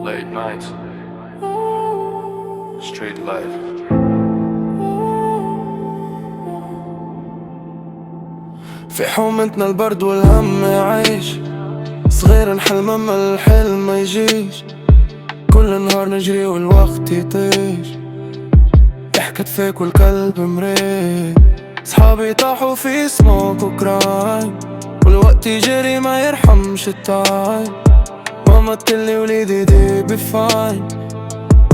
Late nights, street life. في حومتنا البرد والهم يعيش، صغير نحلم اما الحلم ما يجيش. كل نهار نجري والوقت يطيش، ضحكت فيك والقلب مريح. صحابي طاحوا في سموك وكرايم، والوقت يجري ما يرحمش التايم. ماما تقلي وليدي دي بي فاين،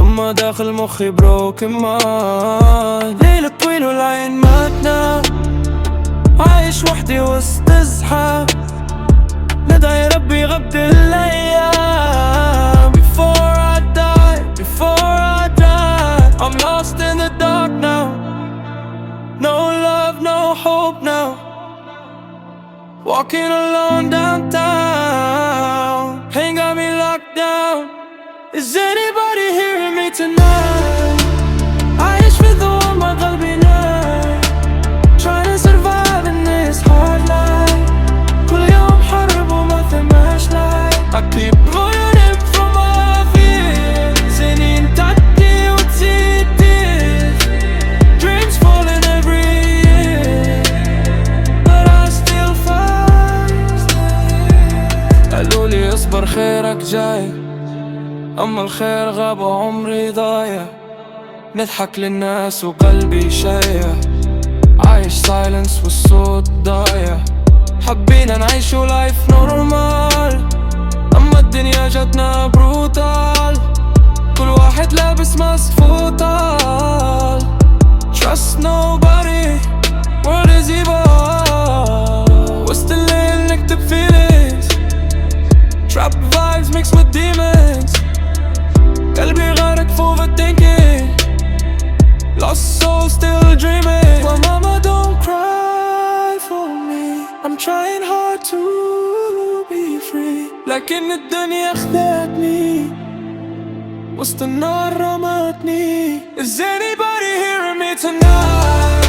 اما داخل مخي بروكن ماين. ليل طويل والعين ما تنام، عايش وحدي وسط زحام، ندعي ربي يغبد الايام. Before I die, before I die, I'm lost in the dark now. No love, no hope now. Walking alone downtown, pain got me locked down. Is anybody hearing me tonight? عايش في ظلام قلبي نايم، trying to survive in this hard life. كل يوم حرب وما ثماش light. I keep running from my fears، سنين تعدي وتزيد tears. Dreams falling every year, but I still fight. قالولي اصبر خيرك جاي، أما الخير غاب وعمري ضايع. نضحك للناس وقلبي شايع، عايش سايلنس والصوت ضايع. حبينا نعيشو لايف نورمال، أما الدنيا جاتنا بروتال. كل واحد لابس ماسك فوتال. Trust nobody, world is evil. وسط الليل نكتب feelings، trap vibes mixed with demons. قلبي غارق في overthinking، lost soul still dreaming. My mama don't cry for me, I'm trying hard to be free. لكن الدنيا خدتني وسط النار رمتني. Is anybody hearing me tonight?